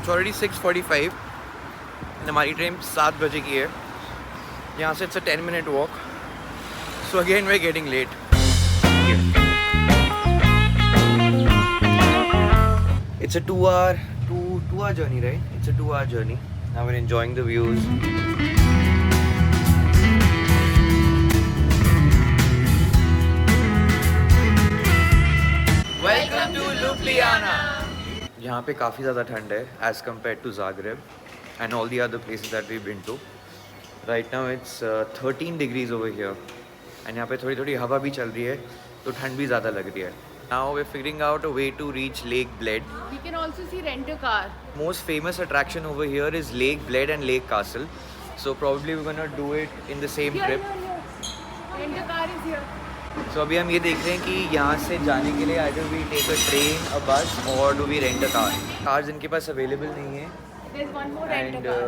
it's already 6:45 and हमारी train 7 बजे की है. यहाँ से it's a 10-minute walk. So again we're getting late. It's a 2-hour journey, right? It's a 2-hour journey. Now we're enjoying the views. Welcome to Ljubljana. यहाँ पे काफ़ी ज़्यादा ठंड है as compared to Zagreb and all the other places that we've been to. Right now it's 13 degrees over here. And यहाँ पे थोड़ी थोड़ी हवा भी चल रही है तो ठंड भी ज़्यादा लग रही है. Now we're figuring out a way to reach Lake Bled. We can also see rent a car. Most famous attraction over here is Lake Bled and Lake Castle. So probably we're gonna do it in the same trip. Rent a car is here. So अभी हम ये देख रहे हैं कि यहाँ से जाने के लिए either we take a train, a bus or do we rent a car. Cars इनके पास available नहीं है. There's one more rent a And car.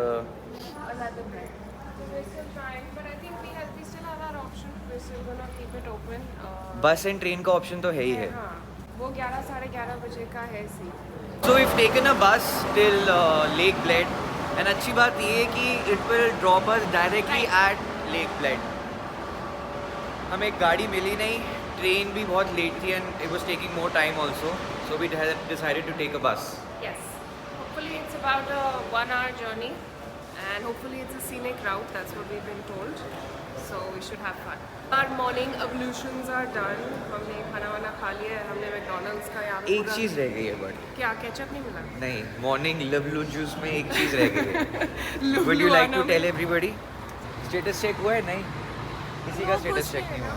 Another brand. We're still trying, but I think we still have that option. We're still gonna keep it open. bus and train का option तो है ही है. हाँ, वो 11-11:30 बजे का है सी. So we've taken a bus till Lake Bled and अच्छी बात ये है कि it will drop us directly at Lake Bled. हमें गाड़ी मिली नहीं, ट्रेन भी बहुत लेट थी and it was taking more time also. So we decided to take a bus. Yes. Hopefully it's about a 1-hour journey, and hopefully it's a scenic route. That's what we've been told. So we should have fun. Our morning ablutions are done. हमने खाना वाना खा लिया है. हमने McDonald's का यहाँ पे एक चीज़ रह गई है बट क्या केचप नहीं मिला? नहीं, मॉर्निंग लवलू जूस में एक चीज़ रह गई है. Would you like to tell everybody? Status check हुआ है? नहीं, किसी का स्टेटस चेक नहीं हुआ.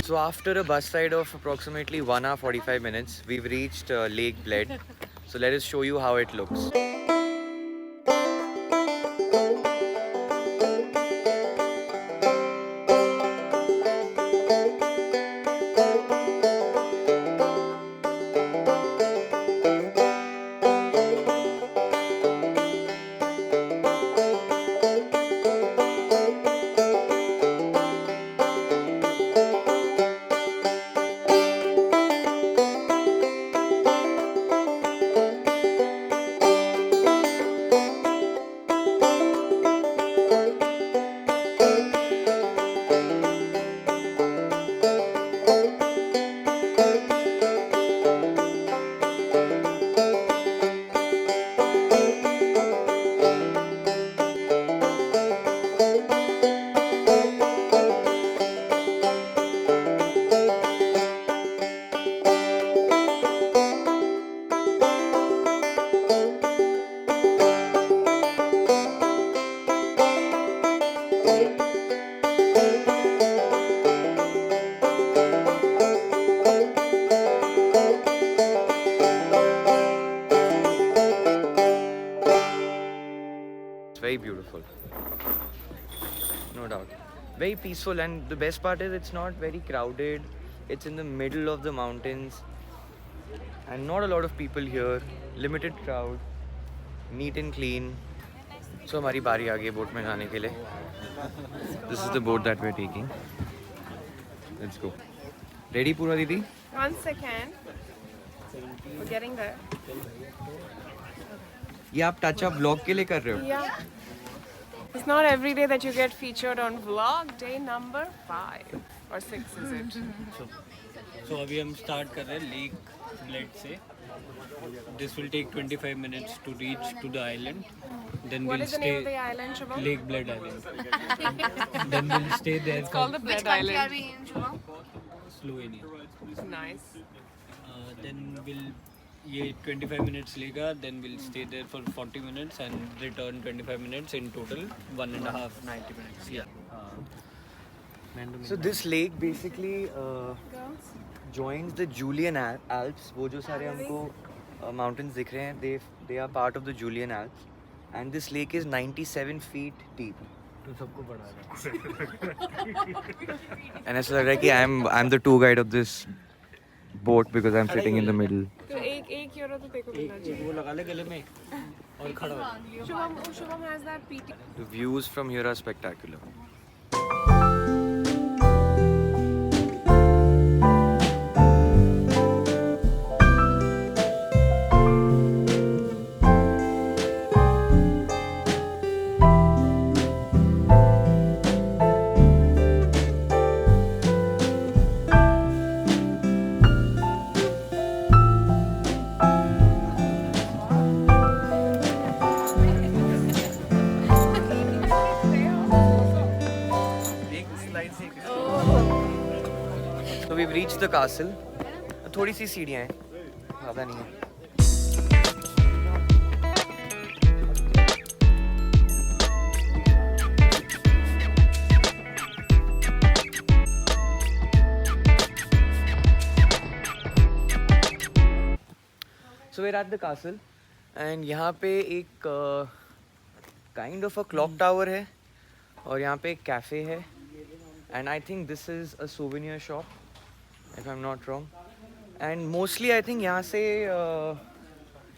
So after a bus ride of approximately 1 hour 45 minutes, we've reached Lake Bled. So let us show you how it looks. Very beautiful, no doubt. Very peaceful, and the best part is it's not very crowded. It's in the middle of the mountains and not a lot of people here. Limited crowd, neat and clean. So हमारी बारी आ गई boat में जाने के लिए. This is the boat that we're taking. Let's go. Ready पूरा दीदी? 1 second. We're getting there. ये आप टच अप ब्लॉग के लिए कर रहे हो? Yeah. It's not every day that you get featured on vlog. Day number 5 or 6 is it? So अभी हम स्टार्ट कर रहे हैं लेक ब्लेड से. This will take 25 minutes to reach to the island. Then What we'll is the name of the stay island, Shubham? Lake Bled Island. Then we'll stay there It's for called the Bled Island. Slovenia. Nice. Then we'll ये 25 minutes लेगा. Then we'll stay there for 40 minutes and return 25 minutes in total 1.5 90 minutes. Yeah. So this lake basically joins the Julian Alps. वो जो सारे हमको mountains दिख रहे हैं, they are part of the Julian Alps, and this lake is 97 feet deep. तो सबको बढ़ा रहा And ऐसा लग रहा है कि I'm the tour guide of this boat because I'm sitting in the middle. तो €1 रहा तो तेरे को मिलना चाहिए। वो लगा ले गले में और खड़ा हो। Shubham has that PT. The views from here are spectacular. So we've reached the castle. थोड़ी सी सीढ़ियाँ हैं, ज़्यादा नहीं है. So we're at the castle and यहाँ पे एक kind of a clock tower है और यहाँ पे एक cafe है and I think this is a souvenir shop if I'm not wrong and mostly I think यहाँ से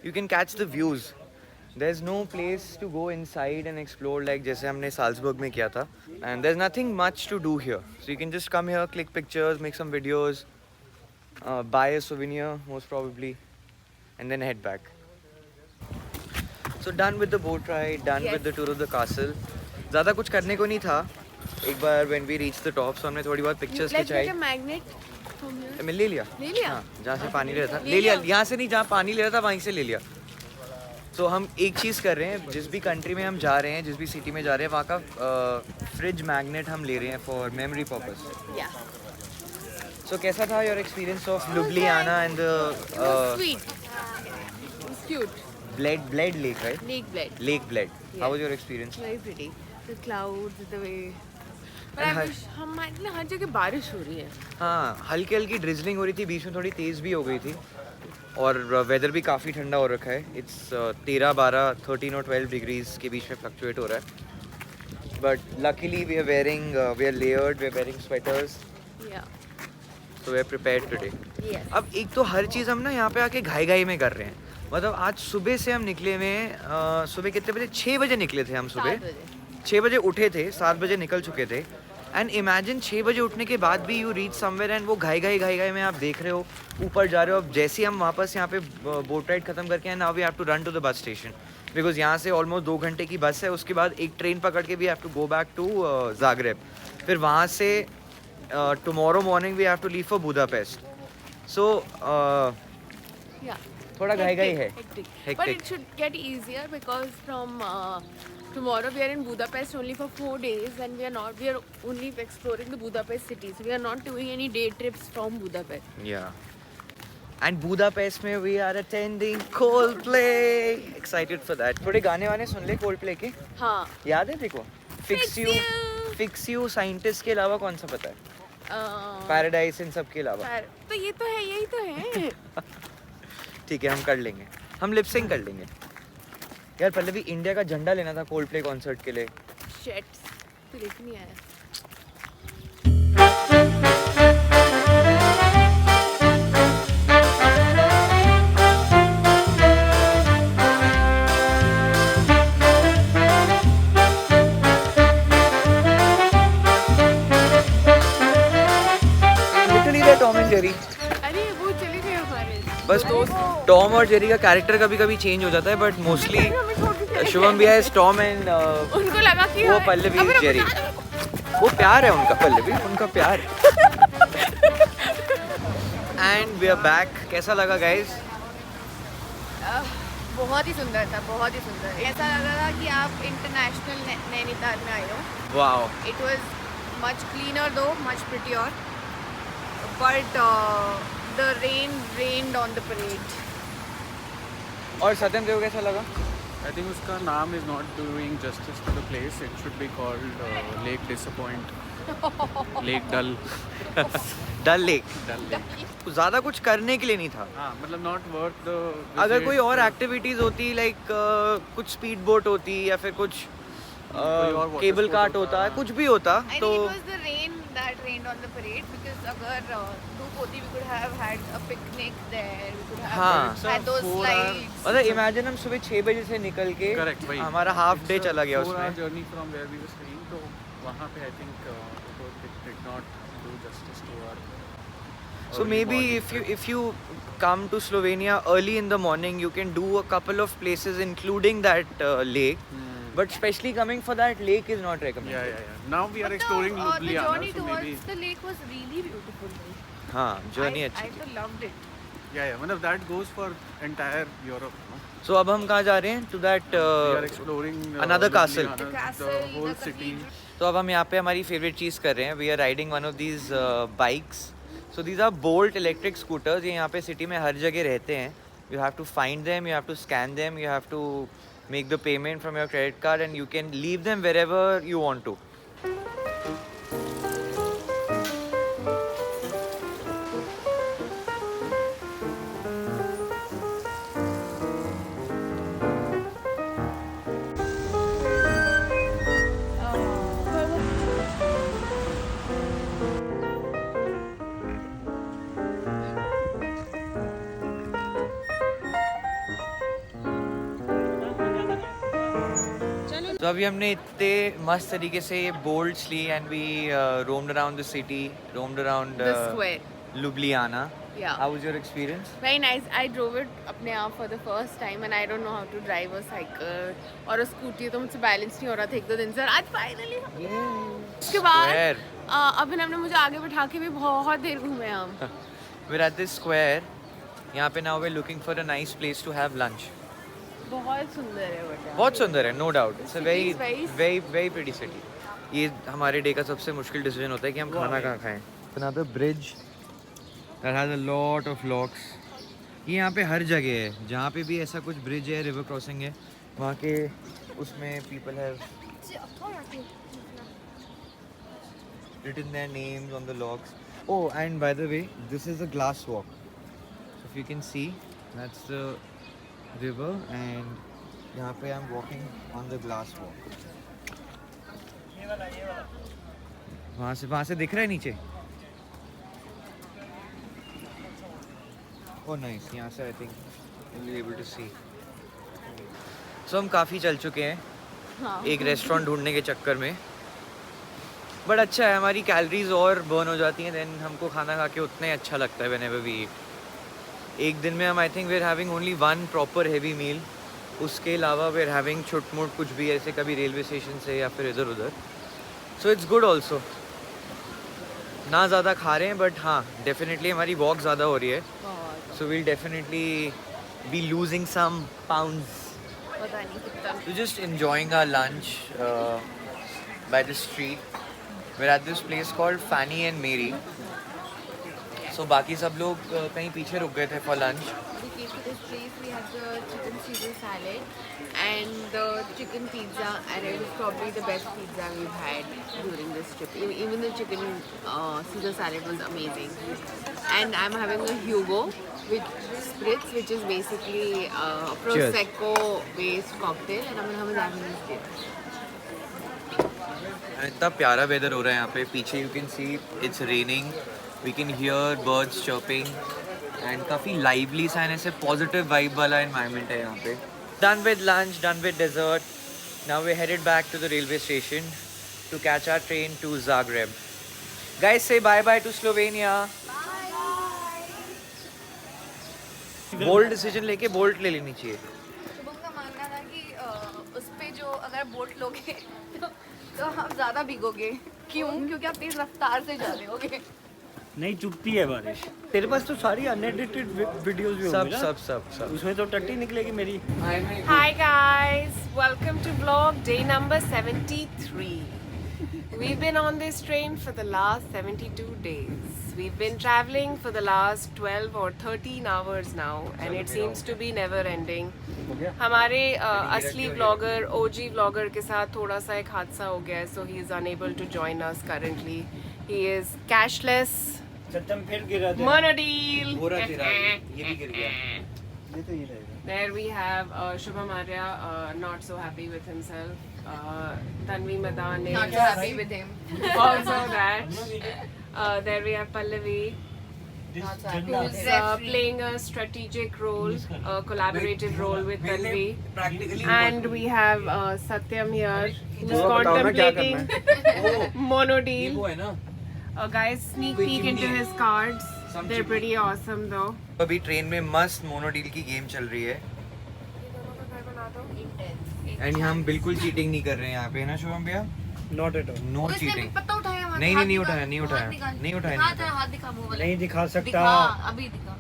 you can catch the views. There's no place to go inside and explore like जैसे हमने Salzburg में किया था and there's nothing much to do here. So you can just come here, click pictures, make some videos, buy a souvenir most probably and then head back. So done with the boat ride, done with the tour of the castle. ज़्यादा कुछ करने को नहीं था. एक बार when we reached the top, so हमने थोड़ी बहुत pictures खिंचाई. magnet from here. मैं ले लिया. ले लिया? हाँ, जहाँ से पानी ले रहा था. ले लिया. यहाँ से नहीं, जहाँ पानी ले रहा था वहीं से ले लिया. So हम एक चीज़ कर रहे हैं, जिस भी कंट्री में हम जा रहे हैं, जिस भी सिटी में जा रहे हैं, वहाँ का फ्रिज मैग्नेट हम ले रहे हैं for memory purpose. Yeah. So कैसा था your experience of Ljubljana and the It was sweet. It was cute. Bled Lake, right? Lake bled. Lake Bled. How Yeah. was your experience? Very pretty. The clouds, the way. But And I her- wish हमारे हर जगह बारिश हो रही है. हाँ, हल्की हल्की drizzling हो रही थी, बीच में थोड़ी तेज़ भी हो गई थी और वेदर भी काफ़ी ठंडा हो रखा है. इट्स 13, 12, 13 और 12 डिग्रीज के बीच में फ्लक्चुएट हो रहा है. But luckily we are layered, we are wearing sweaters, Yeah. So we are prepared today. Yes. अब एक तो हर चीज़ हम ना यहाँ पे आके घाई घाई में कर रहे हैं. मतलब आज सुबह से हम निकले हुए हैं. सुबह कितने बजे? 6 बजे निकले थे हम 7 सुबह. बजे. 6 बजे उठे थे, 7 बजे निकल चुके थे. एंड इमेजिन 6 बजे उठने के बाद भी यू रीच समवेयर एंड वो घाई घाई में आप देख रहे हो, ऊपर जा रहे हो. अब जैसे ही हम वापस यहाँ पे बोट राइड खत्म करके आए, now we have to run to the bus station because यहाँ से ऑलमोस्ट 2 घंटे की बस है. उसके बाद एक ट्रेन पकड़ के we have to go back to Zagreb. फिर वहाँ से tomorrow morning we have to leave for Budapest. So Yeah. थोड़ा घाई है. Hectic. Hectic. But it should get easier because from tomorrow we are in Budapest only for 4 days and we are only exploring the Budapest city. So we are not doing any day trips from Budapest. Yeah. And Budapest में we are attending Coldplay. Excited for that. थोड़े गाने वाने सुन ले Coldplay के. हाँ. याद है देखो. Fix You, Scientist के अलावा कौन सा पता है? Paradise इन सब के अलावा. तो ये तो है, यही तो है. ठीक है, हम कर लेंगे. हम लिप सिंक कर लेंगे. यार पल्लवी, इंडिया का झंडा लेना था Coldplay कॉन्सर्ट के लिए. Shit. तो लेके नहीं आया. Literally they're Tom and Jerry. अरे वो चले गए हमारे. बस टॉम और जेरी का कैरेक्टर कभी कभी चेंज हो जाता है बट मोस्टली शुभम भैया इज टॉम एंड उनको लगा कि वो पल्लवी इज जेरी. वो प्यार है उनका, पल्लवी उनका प्यार. And we are back. कैसा लगा गाइस? बहुत ही सुंदर था, बहुत ही सुंदर. ऐसा लग रहा था कि आप इंटरनेशनल नैनीताल में आए हो. Wow. It was much cleaner though, much prettier. But the rain rained on the parade. और सत्यम देव कैसा लगा? I think उसका नाम is not doing justice to the place. It should be called Lake Disappoint. Lake Dull. Dull lake. Dull Lake. ज़्यादा कुछ करने के लिए नहीं था. हाँ मतलब not worth the. अगर visit. कोई और एक्टिविटीज़ होती लाइक कुछ स्पीड बोट होती या फिर कुछ कोई और water केबल sport कार्ट होता. होता, कुछ भी होता I तो think it was the rain that rained on the parade because अगर धूप होती we could have had a picnic there, we could हाँ At those slides. मतलब इमेजिन हम सुबह 6 बजे से निकल के Correct, वही. हमारा हाफ डे चला गया 4-hour उसमें. journey from where we were staying. तो वहाँ पे I think it did not do justice to our. So early maybe morning if you come to Slovenia early in the morning, you can do a couple of places including that lake. But especially coming for that lake is not recommended. Yeah. Now we are exploring The Ljubljana, journey so towards maybe. the lake was really beautiful. हाँ journey I अच्छी थी. loved it. Yeah. मतलब that goes for entire Europe. No? So अब हम कहाँ जा रहे हैं? To that We are exploring another castle. Ljubljana, The castle, the whole the city. cathedral. तो अब हम यहाँ पे हमारी फेवरेट चीज़ कर रहे हैं. We are riding one of these bikes. So these are Bolt electric scooters. ये यहाँ पे सिटी में हर जगह रहते हैं. You have to find them. You have to scan them. You have to make the payment from your credit card, and you can leave them wherever you want to. तो अभी हमने इतने मस्त तरीके से ये बोल्ट्स ली and we roamed around the city, roamed around The square. Ljubljana. Yeah. How was your experience? Very nice. I drove it अपने आप for the first time and I don't know how to drive a cycle और a scooty तो मुझसे balance नहीं हो रहा था 1-2 दिन से. आज फाइनली उसके बाद Square. अभिनव ने मुझे आगे बैठा के भी बहुत देर घूमे हम. We're at this square. यहाँ पे now we're looking for a nice place to have lunch. बहुत सुंदर है बेटा. बहुत सुंदर है, no doubt. It's a City very, is very- very, very pretty city. ये हमारे डे का सबसे मुश्किल डिसीजन होता है कि हम खाना कहाँ खाएं. Another bridge that has a lot of locks. ये यहाँ पे हर जगह है. जहाँ पे भी ऐसा कुछ ब्रिज है, रिवर क्रॉसिंग है, वहाँ के उसमें people have written their names on the locks. Oh, and by the way, this is a glass walk. So if you can see, that's the river and यहाँ पे I'm walking on the glass walk. वहाँ से दिख रहा है नीचे. Oh nice, यहाँ से I think you'll be able to see. So हम काफ़ी चल चुके हैं हाँ. एक रेस्टोरेंट ढूंढने के चक्कर में. बट अच्छा है, हमारी कैलोरीज और बर्न हो जाती हैं, देन हमको खाना खा के उतना ही अच्छा लगता है whenever we eat. एक दिन में हम I think we are having only one proper heavy meal. उसके अलावा वी आर हैविंग छोट मोट कुछ भी ऐसे, कभी रेलवे स्टेशन से या फिर इधर उधर. So it's good also. ना ज़्यादा खा रहे हैं बट हाँ डेफिनेटली हमारी वॉक ज़्यादा हो रही है. बहुत. So we'll definitely be losing some pounds. पता नहीं कितना. So just enjoying our lunch by the street. We're at this place called Fanny and Mary. So बाकी सब लोग कहीं पीछे रुक गए थे for lunch. We came to this place. We had the chicken Caesar salad and the chicken pizza, and it was probably the best pizza we've had during this trip. Even the chicken Caesar salad was amazing. And I'm having a Hugo with spritz, which is basically a prosecco-based cocktail, and I'm having this beer. इतना प्यारा weather हो रहा है यहाँ पे. पीछे you can see it's raining. We can hear birds chirping and काफ़ी lively सा ऐसे positive vibe वाला environment है यहाँ पे. Done with lunch, done with dessert. Now we're headed back to the railway station to catch our train to Zagreb. Guys, say bye bye to Slovenia. Bold decision लेके bolt ले लेनी चाहिए. शुभम का मानना था कि उस पे जो अगर बोट लोगे तो हम ज़्यादा भीगोगे. क्यों? क्योंकि आप तेज रफ्तार से जा रहे होगे. नहीं चुपती है बारिश. तेरे पास तो सारी अनएडिटेड वीडियोस भी होंगी ना. सब उसमें तो टट्टी निकलेगी मेरी. Hi guys, welcome to vlog day number 73. We've been on this train for the last 72 days. We've been traveling for the last 12 or 13 hours now and it seems to be never ending. हमारे असली vlogger, OG vlogger के साथ थोड़ा सा एक हादसा हो गया है, so he is unable to join us currently. He is cashless. सत्यम फिर गिरा दे. Monodeal. हो रहा तेरा ये भी गिर गया. ये तो ये रहेगा. There we have Shubham Arya, not so happy with himself. Tanvi Madan is Not happy with him. also that. There we have Pallavi. who's playing a strategic role, a collaborative role with Tanvi. And we have Satyam here, who's contemplating Monodeal. Guys, sneak peek into his cards. They're pretty awesome though. अभी train में मस्त मोनोडील की game चल रही है and हम बिल्कुल cheating नहीं कर रहे हैं यहाँ पे, ना शुभम भैया? Not at all. No cheating. पत्ता उठाया मत, नहीं हाथ नहीं दिखा, उठाया, नहीं उठाया, नहीं उठाया, दिखा नहीं तेरा हाथ दिखा मुंह वाला। नहीं दिखा सकता। दिखा, अभी दिखा।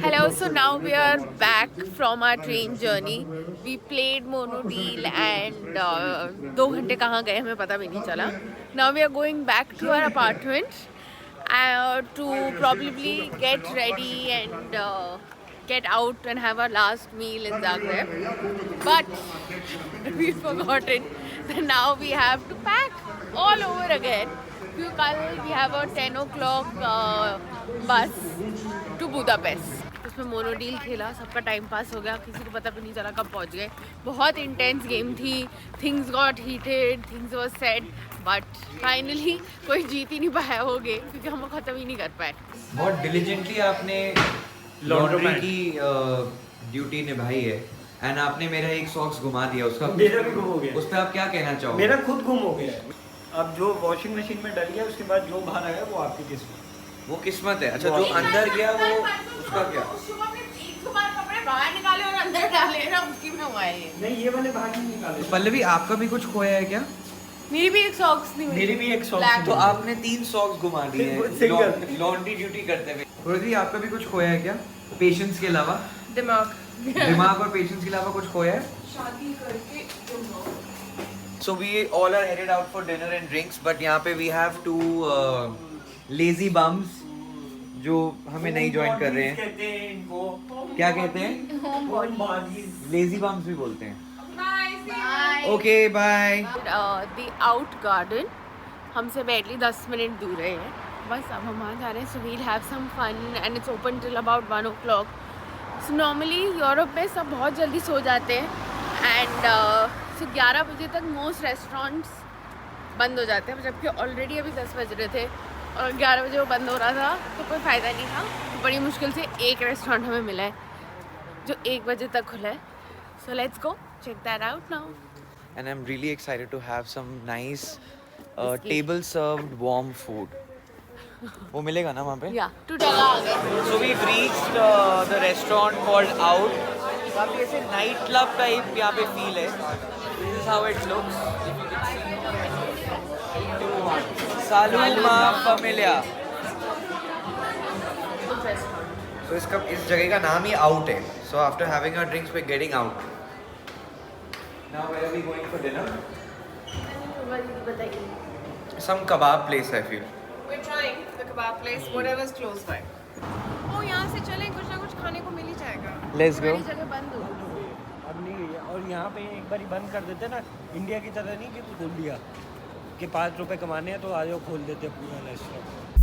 Hello, so now we are back from our train journey. We played Monodeal and 2 घंटे कहाँ गए हमें पता भी नहीं चला. Now we are going back to our apartment to probably get ready and get out and have our last meal in Zagreb. But we've forgotten that now we have to pack all over again. क्योंकि कल we have a 10 o'clock bus to Budapest. उसमें मोनोडील खेला, सबका time pass हो गया, किसी को पता भी नहीं चला कब पहुंच गए. बहुत इंटेंस गेम थी, things got heated, things were said, but finally कोई जीत ही नहीं पाया वो गेम क्योंकि हम ख़त्म ही नहीं कर पाए. बहुत डिलीजेंटली आपने लॉन्ड्री की ड्यूटी निभाई है एंड आपने मेरा एक सॉक्स घुमा दिया, उसका मेरा भी गुम हो गया। उस पर आप क्या कहना चाहोगे? मेरा खुद गुम हो गया है। अब जो वॉशिंग मशीन में डल गया उसके बाद जो बाहर आया वो आपकी किस्मत। वो किस्मत है। अच्छा, जो अंदर गया वो उसका क्या? कपड़े बाहर निकाले और अंदर डाले ना, उसकी में हुआ है ये। नहीं, ये वाले बाहर नहीं निकाले। पल्लवी, आपका भी कुछ खोया है क्या? मेरी भी एक सॉक्स नहीं हुई। मेरी भी एक सॉक्स। तो आपने 3 सॉक्स घुमा दिए हैं लॉन्ड्री ड्यूटी करते हुए। रोहित, आपका भी कुछ खोया है क्या? पेशेंस के अलावा? दिमाग और पेशेंस के अलावा कुछ खोया है? शादी करके So we all are headed out for dinner and drinks, but यहाँ पे we have 2 lazy bums जो हमें नहीं ज्वाइन कर रहे हैं. कहते हैं इनको। क्या कहते हैं? लेजी बम्स भी बोलते हैं. Bye. Okay bye. The out garden हमसे बैटली 10 मिनट दूर है. बस अब हम वहाँ जा रहे हैं. So we'll have some fun and it's open till about 1 o'clock. So normally Europe में सब बहुत जल्दी सो जाते हैं and so 11 बजे तक मोस्ट रेस्टोरेंट्स बंद हो जाते हैं, जबकि ऑलरेडी अभी 10 बज रहे थे और 11 बजे वो बंद हो रहा था तो कोई फ़ायदा नहीं था. तो बड़ी मुश्किल से एक रेस्टोरेंट हमें मिला है जो 1 बजे तक खुला है. So let's go check that out now. And I'm really excited to have some nice table served warm food. वो मिलेगा ना वहाँ पे? या टू जगह आ गए. So we've reached the restaurant called Out. काफी ऐसे नाइट क्लब टाइप यहाँ पे फील है. This is how it looks. Salud Ma Familia. So इस जगह का नाम ही Out है. So after having our drinks we're getting out. Now where are we going for dinner? Some kebab place I feel. We're trying the kebab place, whatever's close by. Oh, यहाँ से चलें, कुछ ना कुछ खाने को मिल ही जाएगा. Let's go. जगह बंद हो. अब नहीं है। और यहाँ पे एक बार बंद कर देते ना, इंडिया की तरह नहीं कि खोल दिया कि 5 रुपए कमाने हैं तो आ जाओ खोल देते पूरा रेस्टोरेंट.